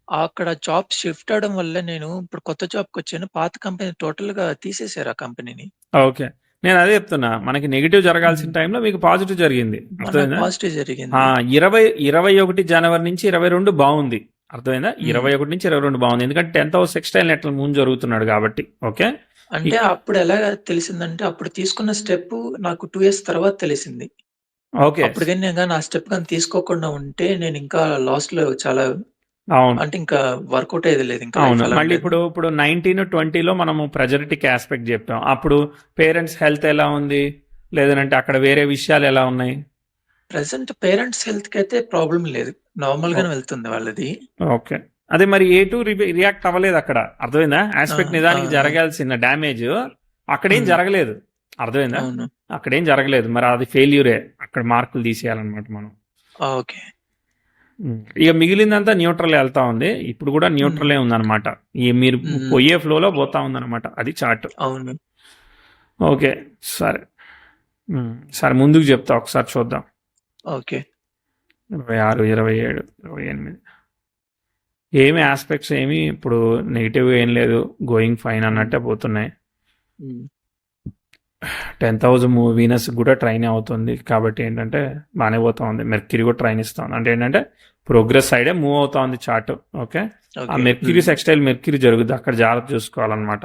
అక్కడ జాబ్ షిఫ్ట్ అవ్వడం వల్ల నేను ఇప్పుడు కొత్త జాబ్‌కొచ్చాను. పాత కంపెనీ టోటల్‌గా తీసేసారు ఆ కంపెనీని. ఓకే, నేను అదే చెప్తున్నా, మనకి నెగిటివ్ జరగాల్సిన టైంలో మీకు పాజిటివ్ జరిగింది, నాకు అర్థమైందా? పాజిటివ్ జరిగింది. 21 జనవరి నుంచి 22 బాగుంది, అర్థమైందా? 21 నుంచి 22 బాగుంది, ఎందుకంటే 10th హౌస్ టెక్స్టైల్ నెట్ల ముందు జరుగుతున్నాడు కాబట్టి. ఓకే, అంటే అప్పుడు ఎలా తెలిసిందంటే అప్పుడు తీసుకున్న స్టెప్ నాకు 2 ఇయర్స్ తర్వాత తెలిసింది. ఓకే. అప్పుడు గాని నేను గాని ఆ స్టెప్ గాని తీసుకోకుండా ఉంటే నేను ఇంకా లాస్‌లో చాలా అవును అంటే ఇంకా వర్కౌట్ అయ్యేది లేదు. ఇంకా అవును. లైఫ్ అలా మళ్ళీ ఉండేది. ఇప్పుడు 19, 20లో మనము ప్రెజరిటీకి ఆస్పెక్ట్ చెప్పాం. అప్పుడు పేరెంట్స్ హెల్త్ ఎలా ఉంది, లేదంటే అక్కడ వేరే విషయాలు ఎలా ఉన్నాయి? ప్రెజెంట్ పేరెంట్స్ హెల్త్‌కైతే ప్రాబ్లమ్ లేదు. నార్మల్‌గానే వెళ్తుంది వాళ్ళది. ఓకే, అదే మరి A2 రియాక్ట్ అవ్వలేదు అక్కడ, అర్థమైందా? ఆస్పెక్ట్ ఆ! నిజానికి ఆ! జరగాల్సిన డ్యామేజ్ అక్కడేం జరగలేదు, అర్థమైందా? అవును. అక్కడేం జరగలేదు, మరి అది ఫెయిల్యూరే, అక్కడ మార్కులు తీసేయాలన్నమాట మనం. ఓకే. ఇక మిగిలిందంతా న్యూట్రల్ వెళ్తా ఉంది, ఇప్పుడు కూడా న్యూట్రలే ఉందన్నమాట. ఈ మీరు పోయే ఫ్లోలో పోతా ఉందన్నమాట, అది చార్ట్. అవును. ఓకే సరే. సరే ముందుకు చెప్తా, ఒకసారి చూద్దాం. ఓకే. 26, 27, 28 ఏమి ఆస్పెక్ట్స్ ఏమి ఇప్పుడు నెగిటివ్ ఏం లేదు, గోయింగ్ ఫైన్ అన్నట్టే పోతున్నాయి. 10th హౌస్ వీనస్ కూడా ట్రైన్ అవుతుంది కాబట్టి ఏంటంటే బాగానే పోతా ఉంది. మెర్క్యూరీ కూడా ట్రైన్ ఇస్తా ఉంది, అంటే ఏంటంటే ప్రోగ్రెస్ సైడే మూవ్ అవుతా ఉంది చార్ట్. ఓకే, ఆ మెర్క్యూరీ సెక్స్టైల్ మెర్క్యూరీ జరుగుతుంది, అక్కడ జాగ్రత్త చూసుకోవాలన్నమాట.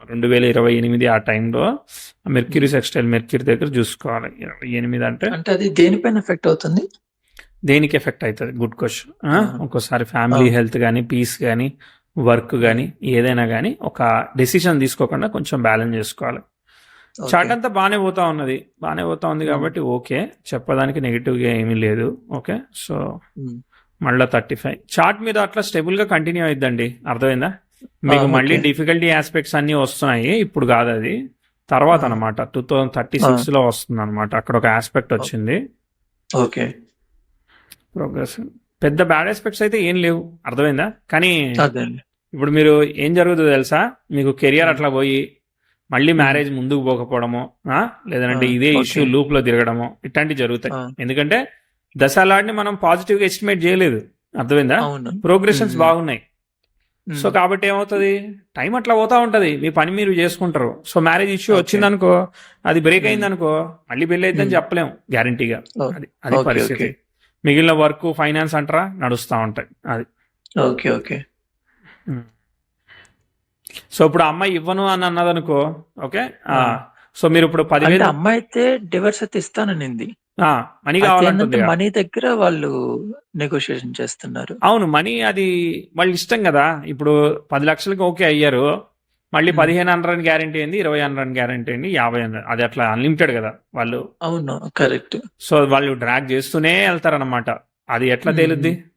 2028 ఆ టైంలో మెర్క్యూరీ సెక్స్టైల్ మెర్క్యూరీ దగ్గర చూసుకోవాలి. 28 అంటే అది దేనిపైన ఎఫెక్ట్ అవుతుంది? దేనికి ఎఫెక్ట్ అవుతుంది? Good question. ఆ! ఒక్కోసారి ఆ! ఫ్యామిలీ హెల్త్ కానీ, పీస్ కానీ, వర్క్ కానీ, ఏదైనా కానీ ఒక డెసిషన్ తీసుకోకుండా కొంచెం బ్యాలెన్స్ చేసుకోవాలి. ఓకే. చాట్ అంతా బాగానే పోతా ఉంది హ్మ్. కాబట్టి ఓకే, చెప్పడానికి నెగిటివ్గా ఏమీ లేదు. ఓకే, సో హ్మ్. మళ్ళీ 35 చార్ట్ మీద అట్లా స్టెబుల్గా కంటిన్యూ అయిద్దండి. అర్థమైందా? మీకు మళ్ళీ ఓకే. డిఫికల్టీ ఆస్పెక్ట్స్ అన్నీ వస్తున్నాయి, ఇప్పుడు కాదు, అది తర్వాత ఆ! అనమాట. ఆ! 2036లో వస్తుంది అనమాట. అక్కడ ఒక ఆస్పెక్ట్ ఓ వచ్చింది. ఓకే. ప్రోగ్రెస్ పెద్ద బ్యాడ్ ఆస్పెక్ట్స్ అయితే ఏం లేవు. అర్థమైందా? కానీ అదేండి. ఇప్పుడు మీరు ఏం జరుగుతుందో తెలుసా? మీకు కెరియర్ హ్మ్. అట్లా పోయి మళ్ళీ హ్మ్. మ్యారేజ్ ముందుకు పోకపోవడము, ఆ! లేదంటే ఇదే ఇష్యూ ఓకే. లూప్లో తిరగడము, ఇట్లాంటివి జరుగుతాయి. ఆ! ఎందుకంటే దశాలాడిని మనం పాజిటివ్గా ఎస్టిమేట్ చేయలేదు. అర్థమైందా? అవును. హ్మ్. ప్రోగ్రెషన్స్ హ్మ్. బాగున్నాయి. సో హ్మ్. కాబట్టి ఏమవుతుంది, టైం అట్లా పోతా ఉంటుంది, మీ పని మీరు చేసుకుంటారు. So marriage issue okay. వచ్చిందనుకో, అది బ్రేక్ హ్మ్. అయిందనుకో, మళ్ళీ పెళ్ళి అయిద్దని హ్మ్. చెప్పలేం గ్యారంటీగా. ఓ అది ఓకే. పరిస్థితి. ఓకే. మిగిలిన వర్క్, ఫైనాన్స్ అంటారా, నడుస్తూ ఉంటాయి. అది. ఓకే. ఓకే. ఉమ్. సో ఇప్పుడు ఆ అమ్మాయి ఇవ్వను అని అన్నదనుకో, ఓకే, ఆ! సో మీరు ఇప్పుడు అంటే 10,000 అమ్మాయయితే డివోర్స్ అయితే ఇస్తాననింది. మనీ అయితే ఏందంటే కావాలంటుందిగా. మనీ దగ్గర వాళ్ళు నెగోషియేషన్ చేస్తున్నారు. అవును, మనీ అది వాళ్ళ ఇష్టం కదా. ఇప్పుడు 10 లక్షలకి ఓకే అయ్యారు, మళ్ళీ హ్మ్. 15 అనడానికి గ్యారంటీ ఏంది, 20 అనడానికి గ్యారంటీ ఏంది, 50 అనడానికి, అది అట్లా అన్లిమిటెడ్ కదా వాళ్ళు. అవును. కరెక్ట్. సో వాళ్ళు డ్రాగ్ చేస్తూనే వెళ్తారనమాట. అది ఎట్లా హ్మ్. తేలుద్ది? హ్మ్.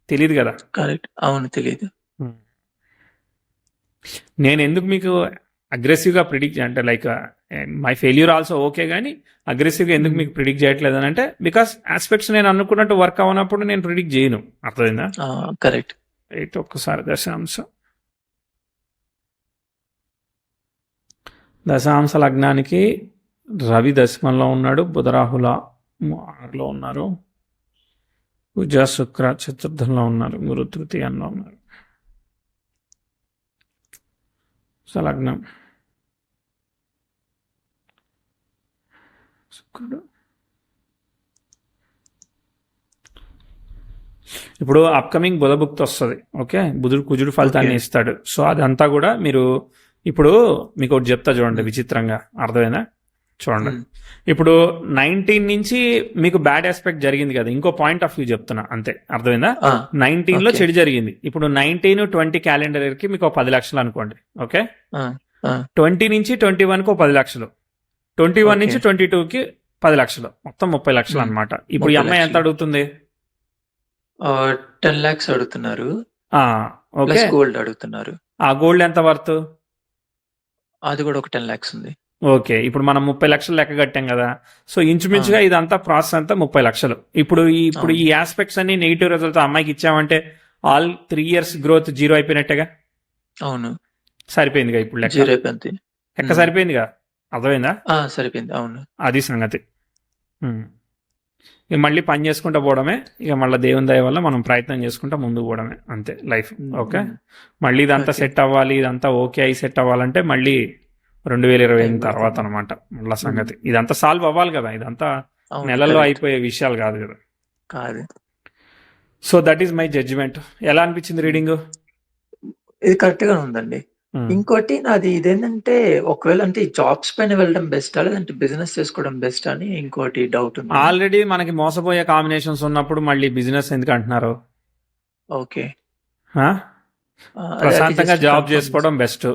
తెలియదు కదా. కరెక్ట్. అవును. తెలీదు. నేను ఎందుకు మీకు అగ్రెసివ్గా ప్రిడిక్ట్ అంటే like my failure also okay, కానీ అగ్రెసివ్గా ఎందుకు హ్మ్. మీకు ప్రిడిక్ట్ చేయట్లేదు అని అంటే, బికాస్ ఆస్పెక్ట్స్ నేను అనుకున్నట్టు వర్క్ అవనప్పుడు నేను ప్రిడిక్ట్ చేయను. అర్థమైందా? కరెక్ట్. రైట్, ఒక్కసారి దశాంశ లగ్నానికి రవి దశమంలో ఉన్నాడు, బుధరాహుల 6లో ఉన్నారు, కుజ శుక్ర చతుర్థంలో ఉన్నారు, గురు తృతీయంలో ఉన్నారు. సో లగ్నం శుక్రుడు. ఇప్పుడు అప్కమింగ్ బుధభుక్తి వస్తుంది. ఓకే, బుధుడు కుజుడు ఓకే. ఫలితాన్ని ఇస్తాడు. సో అదంతా కూడా మీరు ఇప్పుడు మీకు ఒకటి చెప్తా చూడండి, హ్మ్. విచిత్రంగా. అర్థమైనా? చూడండి, హ్మ్. ఇప్పుడు 19 నుంచి మీకు బ్యాడ్ ఆస్పెక్ట్ జరిగింది కదా, ఇంకో పాయింట్ ఆఫ్ వ్యూ చెప్తున్నా అంతే. అర్థమైందా? 19లో ఓకే. చెడు జరిగింది. ఇప్పుడు 19-20 క్యాలెండర్ ఇయర్కి మీకు 10 లక్షలు అనుకోండి. ఓకే, ఆ! ఆ! 20 నుంచి 21కు 10 లక్షలు, 21 ఓకే. నుంచి 22కి 10 లక్షలు, మొత్తం 30 లక్షలు హ్మ్. అనమాట. ఇప్పుడు ఈ 30 అమ్మాయి ఎంత లక్షలు. అడుగుతుంది? 10 లాక్స్ అడుగుతున్నారు. ఓకే, ప్లస్ గోల్డ్ అడుగుతున్నారు. ఆ గోల్డ్ ఎంత వర్త్? అది కూడా ఒక 10 లాక్స్ ఉంది. ఓకే, ఇప్పుడు మనం 30 లక్షలు లెక్క కట్టాం కదా. సో ఆ! ఇంచుమించుగా ఇదంతా ప్రాసెస్ అంతా 30 లక్షలు. ఇప్పుడు అవును. ఈ ఆస్పెక్ట్స్ అన్ని నెగిటివ్ రిజల్ట్ అమ్మాయికి ఇచ్చామంటే ఆల్ 3 ఇయర్స్ గ్రోత్ జీరో అయిపోయినట్టేగా. అవును. సరిపోయిందిగా ఇప్పుడు లెక్క. 0 అయిపోయింది. లెక్క సరిపోయిందిగా. అర్థమైందా? సరిపోయింది. అవును. అది సంగతి. ఇక మళ్ళీ పని చేసుకుంటూ పోవడమే. ఇక మళ్ళీ దేవుని దయ వల్ల మనం ప్రయత్నం చేసుకుంటూ ముందుకు పోవడమే, అంతే లైఫ్. ఓకే, మళ్ళీ ఇదంతా ఓకే. సెట్ అవ్వాలి, ఇదంతా ఓకే అయి సెట్ అవ్వాలంటే మళ్ళీ 2025 టైం తర్వాత పడుతుంది. అనమాట మళ్ళీ సంగతి. ఇదంతా సాల్వ్ అవ్వాలి కదా, ఇదంతా అవును. నెలల్లో కరెక్ట్. అయిపోయే విషయాలు కాదు కదా. కాదు. So that is my judgement. ఎలా అనిపించింది రీడింగ్? ఇది కరెక్ట్‌గానే ఉందండి. ఇంకోటి నాది ఇదేంటంటే ఒకవేళ అంటే ఈ జాబ్స్ పైన వెళ్ళడం బెస్టా? లేదంటే బిజినెస్ చేసుకోవడం బెస్టా అని ఇంకోటి డౌట్ ఉంది. ఆల్రెడీ మనకి మోసపోయే కాంబినేషన్స్ ఉన్నప్పుడు మళ్ళీ బిజినెస్ ఎందుకు అంటున్నారు? ఓకే. ఆ? అదే ప్రశాంతంగా జస్ట్ జాబ్ కన్ఫర్మ్ చేసుకోవడం బెస్ట్.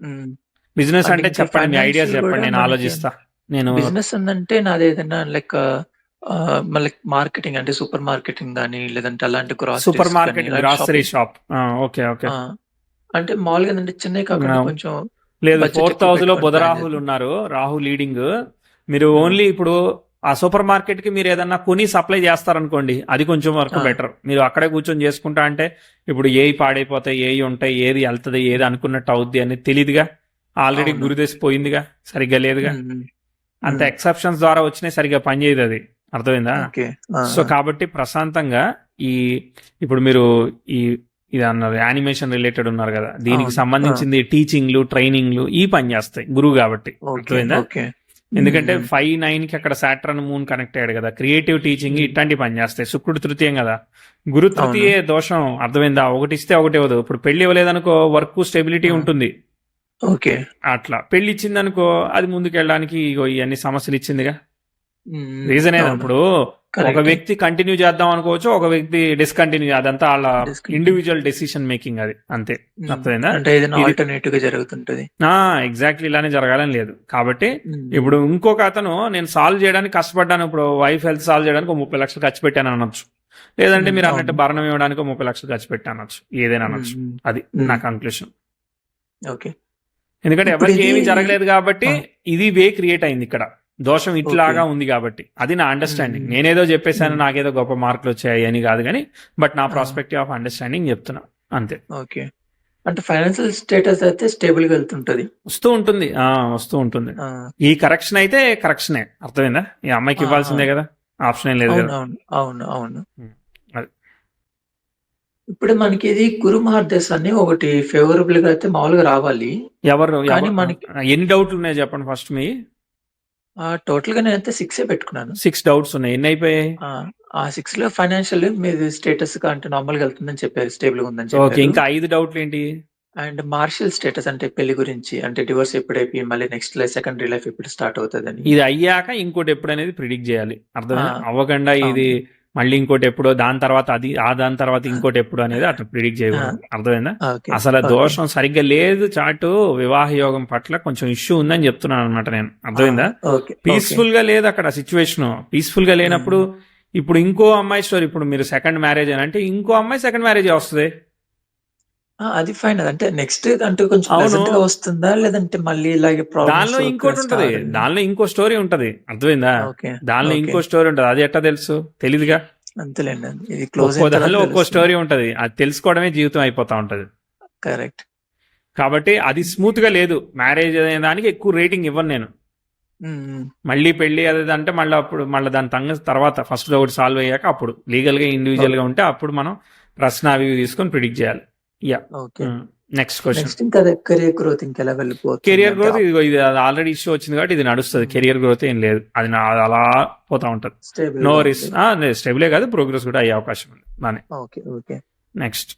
హ్మ్. బిజినెస్ అంటే అంటే ఇంకా చెప్పండి, మీ ఐడియాస్ ఫైనాన్షియల్ చెప్పండి, గూడా నేను మనకి ఆలోచిస్తా. నేను బిజినెస్ ఉందంటే నాదేదైనా లైక్ మళ్ళీ మార్కెటింగ్ అంటే సూపర్ మార్కెటింగ్ గాని, లేదంటే అలాంటి సూపర్ గ్రాసరీస్ గాని, మార్కెట్, ఇలాంటి grocery shopping. Shop. Okay, okay. ఆ! అంటే మామూలుగా ఏందంటే చిన్నవి కాకుండా కొంచెం లేదు, బడ్జెట్ 4th ఎక్కువ హౌస్ లో పెట్టుకొని బుధ ప్లాన్ రాహులు చేద్దాం. ఉన్నారు, రాహు లీడింగ్. మీరు ఆ! ఓన్లీ ఇప్పుడు ఆ సూపర్ మార్కెట్ కి మీరు ఏదన్నా కొని సప్లై చేస్తారనుకోండి, అది కొంచెం వరకు ఆ! బెటర్. మీరు అక్కడే కూర్చొని చేసుకుంటా అంటే ఇప్పుడు ఏవి పాడైపోతాయి, ఏవి ఉంటాయి, ఏది వెళ్తుంది, ఏది అనుకున్నట్టు అవుద్ది అని తెలియదుగా. ఆల్రెడీ అవును. గురిదేసి పోయిందిగా, సరిగ్గా లేదుగా. హ్మ్. హ్మ్. అంత హ్మ్. ఎక్సెప్షన్స్ ద్వారా వచ్చినాయి, సరిగ్గా పనిచేయదు అది. అర్థమైందా? ఓకే. ఆ! సో కాబట్టి ప్రశాంతంగా ఈ ఇప్పుడు మీరు ఈ ఇది అన్నారు యానిమేషన్ రిలేటెడ్ ఉన్నారు కదా, దీనికి అవును. సంబంధించింది టీచింగ్లు, ట్రైనింగ్లు ఈ పని చేస్తాయి గురువు కాబట్టి. ఓకే. అర్థమైందా? ఓకే. ఎందుకంటే 5-9కి అక్కడ సాటర్న్ మూన్ కనెక్ట్ అయ్యాడు కదా, క్రియేటివ్ టీచింగ్ ఇట్లాంటి పని చేస్తాయి. శుక్రుడు తృతీయం కదా, గురు తృతీయ దోషం. అర్థమైందా? ఒకటి ఇస్తే ఒకటి ఇవ్వదు. ఇప్పుడు పెళ్లి ఇవ్వలేదనుకో, వర్క్ స్టెబిలిటీ ఉంటుంది. ఓకే. అట్లా పెళ్లి ఇచ్చిందనుకో, అది ముందుకెళ్ళడానికి ఇగో ఇవన్నీ సమస్యలు ఇచ్చిందిగా. రీజన్ ఏదో అవును. ఇప్పుడు ఒక కరెక్ట్. వ్యక్తి కంటిన్యూ చేద్దాం అనుకోవచ్చు, ఒక వ్యక్తి డిస్కంటిన్యూ, అదంతా వాళ్ళ Discontinue. ఇండివిజువల్ డెసిషన్ మేకింగ్, అది అంతే. అర్థమైందా? అంటే ఏదైనా ఇది ఆల్టర్నేటివ్ గా జరుగుతుంటది. ఎగ్జాక్ట్లీ ఇలానే జరగాలని లేదు. కాబట్టి ఉమ్, ఇప్పుడు ఇంకొక అతను నేను సాల్వ్ చేయడానికి కష్టపడ్డాను, ఇప్పుడు వైఫ్ హెల్త్ సాల్వ్ చేయడానికి ఒక 30 లక్షలు ఖర్చు పెట్టాను అనొచ్చు, లేదంటే మీరు అన్నట్టు అవును. భరణం ఇవ్వడానికి ఒక 30 లక్షలు ఖర్చు పెట్టాను అనొచ్చు, ఏదైనా అనొచ్చు. అది నా కంక్లూషన్. ఓకే. ఎందుకంటే ఇప్పుడు ఎవరికి ఇది ఏమీ జరగలేదు కాబట్టి ఆ, ఇది వే క్రియేట్ అయింది ఇక్కడ, దోషం ఇట్లాగా ఉంది కాబట్టి. అది నా అండర్స్టాండింగ్. నేనేదో చెప్పేశాను నాకేదో గొప్ప మార్కులు వచ్చాయి అని కాదు కానీ, బట్ నా ప్రాస్పెక్టివ్ ఆఫ్ అండర్స్టాండింగ్ చెప్తున్నా అంతే. ఓకే. అంటే ఫైనాన్షియల్ స్టేటస్ అయితే స్టేబుల్ గా వెళ్తుంటది. వస్తూ ఉంటుంది, వస్తూ ఉంటుంది. ఆ, ఈ కరెక్షన్ అయితే కరెక్షనే, అర్థమైందా? ఈ అమ్మాయికి ఆ, ఇవ్వాల్సిందే కదా, ఆప్షన్ ఏం లేదు అవును కదా. అవును అవును అవును. అది ఇప్పుడు మనకి ఇది గురు మహర్దశ అని ఒకటి ఫేవరబుల్ గా అయితే మామూలుగా రావాలి. ఎవరు కానీ మనకి ఎన్ని డౌట్లు ఉన్నాయి చెప్పండి ఫస్ట్ మీ. టోటల్ గా నేనైతే 6 పెట్టుకున్నాను. 6 డౌట్స్ ఉన్నాయి, ఎన్ని అయిపోయాయి? ఆ 6 లో ఫైనాన్షియల్ మీది స్టేటస్ గా అంటే నార్మల్ గా వెళ్తుందని చెప్పారు, స్టేబుల్ గా ఉందని ఓకే, చెప్పారు. ఇంకా 5 డౌట్లు ఏంటి? అండ్ మార్షియల్ స్టేటస్ అంటే పెళ్లి గురించి, అంటే డివోర్స్ ఎప్పుడు అయిపోయి మళ్ళీ నెక్స్ట్ లైఫ్ సెకండరీ లైఫ్ ఎప్పుడు స్టార్ట్ అవుతుందని. ఇది అయ్యాక ఇంకోటి ఎప్పుడు అనేది ప్రిడిక్ట్ చేయాలి, అర్థమైనా? ఆ, అవ్వకుండా ఇది అవును. మళ్ళీ ఇంకోటి ఎప్పుడో, దాని తర్వాత అది, దాని తర్వాత ఇంకోటి ఎప్పుడు అనేది అట్లా ప్రిడిక్ట్ చేయకూడదు, అర్థమైందా? ఓకే అసలు ఓకే దోషం సరిగ్గా లేదు చాటు, వివాహ యోగం పట్ల కొంచెం ఇష్యూ ఉందని చెప్తున్నాను అనమాట నేను, అర్థమైందా? ఓకే పీస్ఫుల్ గా లేదు అక్కడ సిచ్యువేషన్. పీస్ఫుల్ గా లేనప్పుడు ఇప్పుడు ఇంకో అమ్మాయి స్టోరీ, ఇప్పుడు మీరు సెకండ్ మ్యారేజ్ అని అంటే ఇంకో అమ్మాయి సెకండ్ మ్యారేజ్ వస్తుంది. అది ఫైన్. అంటే నెక్స్ట్ అంటే కొంచెం అవును, ప్లెజెంట్ గా వస్తుందా, లేదంటే మళ్ళీ ఇలాగే ప్రాబ్లమ్స్ దానిలో ఇంకోటి ఉంటది, దానిలో ఇంకో స్టోరీ ఉంటది, అర్థమైందా? ఓకే దానిలో ఓకే ఇంకో స్టోరీ ఉంటది, అది ఎట్టా తెలుసు? తెలీదుగా. అంతేలేండి. ఇది క్లోజ్ ఒక్కో దానిలో ఒక్కో స్టోరీ ఉంటది, అది తెలుసుకోవడమే జీవితం అయిపోతా ఉంటది. కరెక్ట్. కాబట్టి అది స్మూత్ గా లేదు. మ్యారేజ్ అనే దానికి ఎక్కువ రేటింగ్ ఇవ్వను నేను. మళ్ళీ పెళ్లి అదే అంటే మళ్ళీ అప్పుడు మళ్ళీ దాని తర్వాత ఫస్ట్ ఒకటి సాల్వ్ అయ్యాక అప్పుడు లీగల్ గా ఇండివిజువల్ గా ఉంటే అప్పుడు మనం ప్రశ్న అవి ఇవి తీసుకొని ప్రిడిక్ట్ చేయాలి. Yeah, okay. Next question. Next ఇంకా కెరియర్ గ్రోత్ ఇంకెలా వెళ్ళిపోతుంది? కెరియర్ గ్రోత్ ఇది ఆల్రెడీ ఇష్యూ వచ్చింది కాబట్టి ఇది నడుస్తుంది. కెరియర్ గ్రోత్ ఏం లేదు, అది అలా పోతా ఉంటది. స్టేబుల్ నో రిస్క్, స్టేబులే కాదు, ప్రోగ్రెస్ కూడా అయ్యే అవకాశం ఉంది బానే. Okay okay. నెక్స్ట్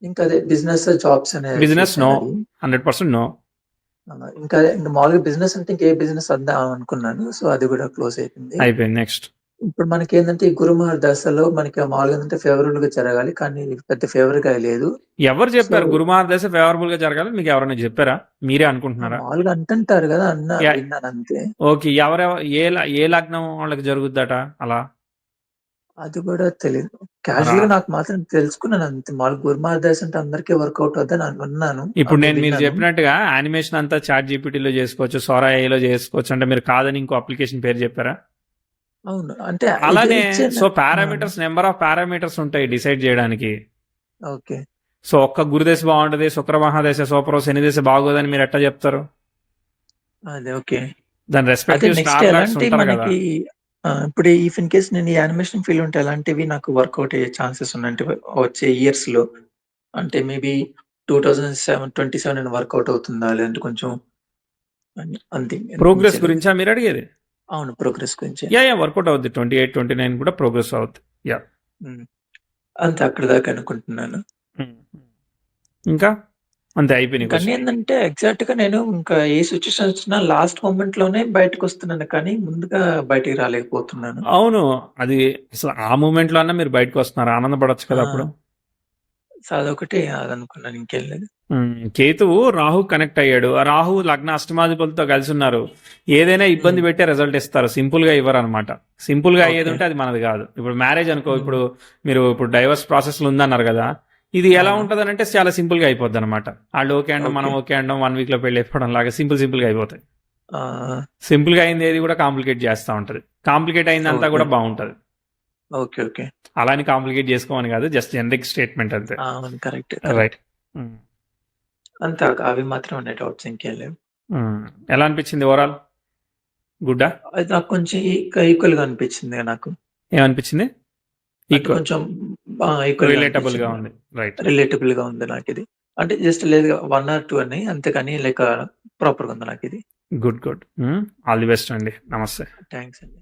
ఇంకా అదే బిజినెస్ జాబ్స్ అనేది బిజినెస్ నో, చూసాను అది. 100% నో. ఇంకా ఇంకా మామూలుగా బిజినెస్ అంటే ఇంకే బిజినెస్ వద్దాం అనుకున్నాను, సో అది కూడా క్లోజ్ అయిపోయింది. అయిపోయింది. నెక్స్ట్ ఇప్పుడు మనకి ఏంటంటే ఈ గురుమహర్ దశలో మనకి మామూలుగా ఏంటంటే ఫేవరబుల్ గా జరగాలి, కానీ పెద్ద ఫేవర్ గా లేదు. ఎవరు చెప్పారు గురుమహర్ దశ ఫేవరబుల్ గా జరగాలి? మీకు ఎవరైనా చెప్పారా? మీరే అనుకుంటున్నారా? మామూలుగా అంటుంటారు కదా, విన్నాను అంతే. ఓకే, ఏ లగ్నం వాళ్ళకి జరుగుద్దట అలా? అది కూడా తెలియదు. క్యాజువల్ గా నాకు మాత్రం తెలుసుకున్నాను అంతే. మామూలుగా గురుమహర్ దశ అంటే అందరికీ వర్కౌట్ అవుతుంది అని విన్నాను. ఇప్పుడు నేను మీరు చెప్పినట్టుగా యానిమేషన్ అంతా చాట్ జీపీటీలో చేసుకోవచ్చు, సోరా ఏలో చేసుకోవచ్చు అంటే మీరు కాదని ఇంకో అప్లికేషన్ పేరు చెప్పారా? అవును, అంటే అలానే so parameters, number of parameters ఉంటాయి డిసైడ్ చేయడానికి. ఓకే. సో ఒక్క గురుదశ బాగుంటది, శుక్ర మహాదశ సూపర్, శని దశ బాగోదని మీరు ఎట్లా చెప్తారు? అదే ఓకే. దాని రెస్పెక్టివ్ స్టార్ లాట్స్ ఉంటారు కదా. ఇప్పుడు ఇఫ్ ఇన్ కేస్ నేను ఈ యానిమేషన్ ఫీల్డ్ ఉంటే ఎలాంటివి నాకు వర్కౌట్ అయ్యే ఛాన్సెస్ ఉన్నాయి వచ్చే ఇయర్స్ లో? అంటే మేబీ 2027 నేను వర్కౌట్ అవుతుందా, లేదంటే కొంచెం అంతే. ప్రోగ్రెస్ గురించా మీరు అడిగేది? అవును, ప్రోగ్రెస్ గురించి. యా వర్కౌట్ అవుద్ది. 28, 29 కూడా ప్రోగ్రెస్ అవుద్ది. యా, అంతే. అక్కడ దాకా అనుకుంటున్నాను. ఇంకా అంతే అయిపోయింది. కానీ ఏంటంటే ఎగ్జాక్ట్ గా నేను ఇంకా ఏ సిచ్యువేషన్ వచ్చినా లాస్ట్ మూమెంట్ లోనే బయటకు వస్తున్నాను, కానీ ముందుగా బయటికి రాలేకపోతున్నాను. అవును, అది అసలు ఆ మూమెంట్ లో అన్నా మీరు బయటకు వస్తున్నారు, ఆనందపడచ్చు కదా అప్పుడు. సో అదొకటి అది అనుకున్నాను, ఇంకేం లేదు. కేతువు రాహు కనెక్ట్ అయ్యాడు, ఆ రాహు లగ్న అష్టమాధిపతులతో కలిసి ఉన్నారు. ఏదైనా ఇబ్బంది పెట్టే రిజల్ట్ ఇస్తారు, సింపుల్ గా ఇవ్వరు అనమాట. సింపుల్ గా అయ్యేది ఉంటే అది మనది కాదు. ఇప్పుడు మ్యారేజ్ అనుకో, ఇప్పుడు మీరు ఇప్పుడు డైవర్స్ ప్రాసెస్ లో ఉందన్నారు కదా, ఇది ఎలా ఉంటది అంటే చాలా సింపుల్ గా అయిపోద్ది అనమాట. వాళ్ళు ఓకే అండం, మనం ఓకే అండం, 1 వీక్ లో పెళ్లి అయిపోవడం లాగా సింపుల్ గా అయిపోతాయి. సింపుల్ గా అయింది ఏది కూడా కాంప్లికేట్ చేస్తా ఉంటది, కాంప్లికేట్ అయిందంతా కూడా బాగుంటది. Okay okay. అలాని కాంప్లికేట్ చేసుకోమని కాదు, జస్ట్ జనరిక్ స్టేట్మెంట్ అంతే. Correct right. అంతే, అవి మాత్రం ఉన్నాయి డౌట్స్, ఇంకేం లేవు. ఎలా అనిపించింది ఓవరాల్? గుడ్డా? అది నాకు కొంచెం ఈక్వల్ గా అనిపించింది. నాకు ఏమనిపించింది? కొంచెం రిలేటబుల్ గా ఉంది. రైట్, రిలేటబుల్ గా ఉంది నాకు ఇది. అంటే జస్ట్ లేదు 1 or 2 అని, అంతేకాని లైక్ ప్రాపర్ గా ఉంది నాకు ఇది. గుడ్. ఆల్ ది బెస్ట్ అండి. నమస్తే. థ్యాంక్స్ అండి.